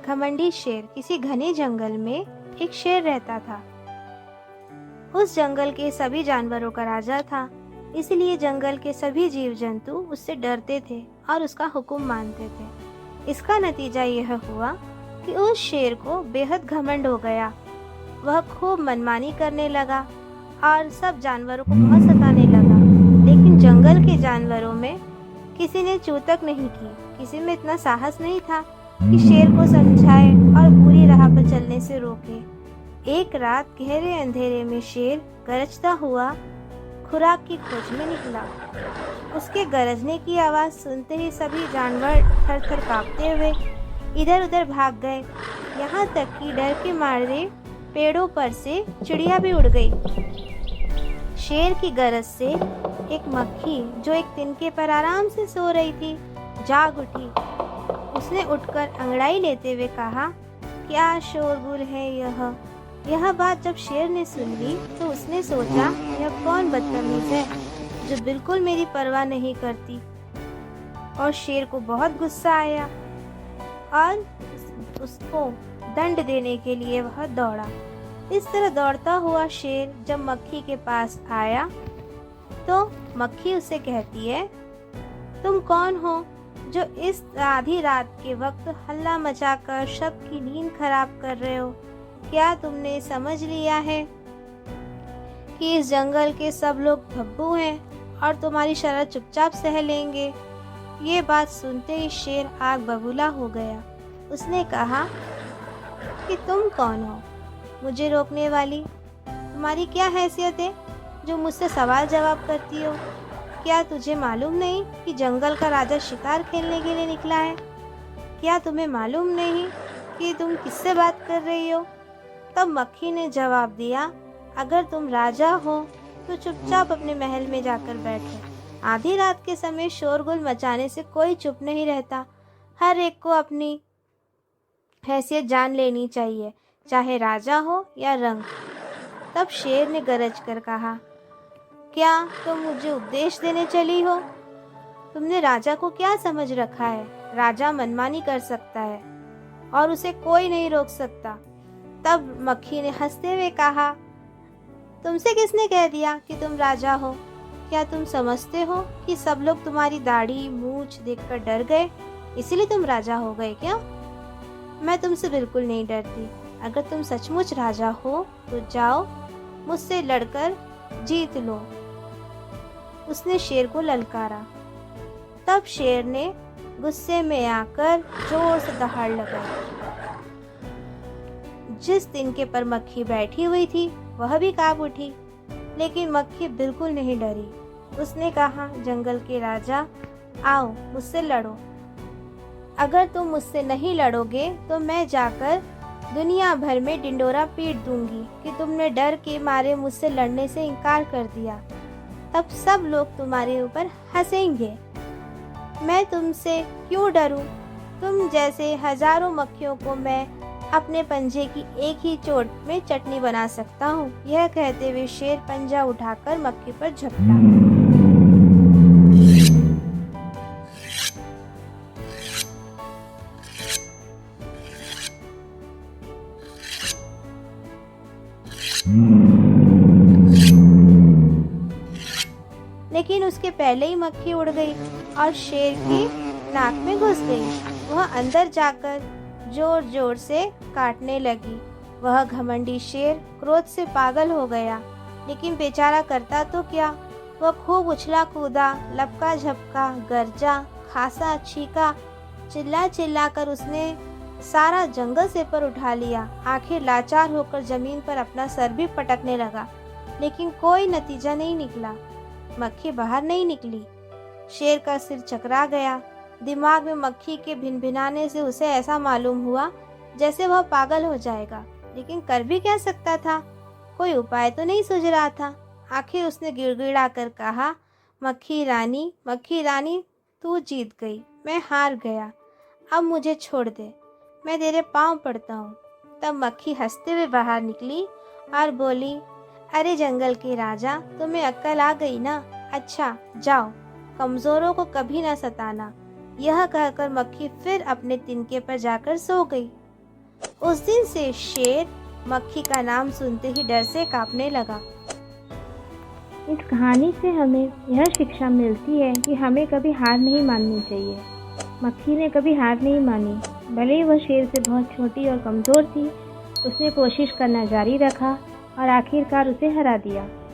घमंडी शेर। किसी घने जंगल में एक शेर रहता था। उस जंगल के सभी जानवरों का राजा था, इसलिए जंगल के सभी जीव जंतु उससे डरते थे और उसका हुक्म मानते थे। इसका नतीजा यह हुआ कि उस शेर को बेहद घमंड हो गया। वह खूब मनमानी करने लगा और सब जानवरों को बहुत सताने लगा। लेकिन जंगल के जानवरों में किसी ने चूतक नहीं की, किसी में इतना साहस नहीं था कि शेर को समझाए और बुरी राह पर चलने से रोके। एक रात गहरे अंधेरे में शेर गरजता हुआ खुराक की खोज में निकला। उसके गरजने की आवाज़ सुनते ही सभी जानवर थर-थर कांपते हुए इधर उधर भाग गए। यहाँ तक कि डर के मारे पेड़ों पर से चिड़िया भी उड़ गई। शेर की गरज से एक मक्खी जो एक तिनके पर आराम से सो रही थी, जाग उठी। उसने उठकर अंगड़ाई लेते हुए कहा, क्या शोरगुल है यह बात जब शेर ने सुन ली तो उसने सोचा, यह कौन बदतमीज है जो बिल्कुल मेरी परवाह नहीं करती। और शेर को बहुत गुस्सा आया और उसको दंड देने के लिए वह दौड़ा। इस तरह दौड़ता हुआ शेर जब मक्खी के पास आया तो मक्खी उसे कहती है, तुम कौन हो जो इस आधी रात के वक्त हल्ला मचाकर सबकी नींद खराब कर रहे हो? क्या तुमने समझ लिया है कि इस जंगल के सब लोग भब्बू हैं और तुम्हारी शरारत चुपचाप सह लेंगे? ये बात सुनते ही शेर आग बबूला हो गया। उसने कहा कि तुम कौन हो मुझे रोकने वाली? तुम्हारी क्या हैसियत है जो मुझसे सवाल जवाब करती हो? क्या तुझे मालूम नहीं कि जंगल का राजा शिकार खेलने के लिए निकला है? क्या तुम्हें मालूम नहीं कि तुम किससे बात कर रही हो? तब मक्खी ने जवाब दिया, अगर तुम राजा हो तो चुपचाप अपने महल में जाकर बैठो। आधी रात के समय शोरगुल मचाने से कोई चुप नहीं रहता। हर एक को अपनी हैसियत जान लेनी चाहिए, चाहे राजा हो या रंक। तब शेर ने गरज कर कहा, क्या तुम मुझे उपदेश देने चली हो? तुमने राजा को क्या समझ रखा है? राजा मनमानी कर सकता है और उसे कोई नहीं रोक सकता। तब मक्खी ने हंसते हुए कहा, तुमसे किसने कह दिया कि तुम राजा हो? क्या तुम समझते हो कि सब लोग तुम्हारी दाढ़ी मूछ देखकर डर गए, इसीलिए तुम राजा हो गए क्या? मैं तुमसे बिल्कुल नहीं डरती। अगर तुम सचमुच राजा हो तो जाओ मुझसे लड़कर जीत लो। उसने शेर को ललकारा। तब शेर ने गुस्से में आकर जोर से दहाड़ लगाई। जिस तिनके पर मक्खी बैठी हुई थी वह भी कांप उठी, लेकिन मक्खी बिल्कुल नहीं डरी। उसने कहा, जंगल के राजा, आओ मुझसे लड़ो। अगर तुम मुझसे नहीं लड़ोगे तो मैं जाकर दुनिया भर में डिंडोरा पीट दूंगी कि तुमने डर के मारे मुझसे लड़ने से इनकार कर दिया। तब सब लोग तुम्हारे ऊपर हंसेंगे। मैं तुमसे क्यों डरूं? तुम जैसे हजारों मक्खियों को मैं अपने पंजे की एक ही चोट में चटनी बना सकता हूँ। यह कहते हुए शेर पंजा उठाकर मक्खी पर झपटा। लेकिन उसके पहले ही मक्खी उड़ गई और शेर की नाक में घुस गई। वह अंदर जाकर जोर जोर से काटने लगी। वह घमंडी शेर क्रोध से पागल हो गया, लेकिन बेचारा करता तो क्या। वह खूब उछला कूदा, लपका झपका, गरजा, खासा, चीखा, चिल्ला चिल्ला कर उसने सारा जंगल से पर उठा लिया। आखिर लाचार होकर जमीन पर अपना सर भी पटकने लगा, लेकिन कोई नतीजा नहीं निकला। मक्खी बाहर नहीं निकली। शेर का सिर चकरा गया। दिमाग में मक्खी के भिनभिनाने से उसे ऐसा मालूम हुआ जैसे वह पागल हो जाएगा, लेकिन कर भी क्या सकता था? कोई उपाय तो नहीं सूझ रहा था। आखिर उसने गिड़गिड़ा कर कहा, मक्खी रानी, तू जीत गई, मैं हार गया। अब मुझे छोड़ दे, मैं तेरे पाँव पड़ता हूँ। तब मक्खी हंसते हुए बाहर निकली और बोली, अरे जंगल के राजा, तुम्हें अक्ल आ गई ना? अच्छा जाओ, कमजोरों को कभी ना सताना। यह कहकर मक्खी फिर अपने तिनके पर जाकर सो गई। उस दिन से शेर मक्खी का नाम सुनते ही डर से कांपने लगा। इस कहानी से हमें यह शिक्षा मिलती है कि हमें कभी हार नहीं माननी चाहिए। मक्खी ने कभी हार नहीं मानी, भले ही वह शेर से बहुत छोटी और कमज़ोर थी। उसने कोशिश करना जारी रखा और आखिरकार उसे हरा दिया।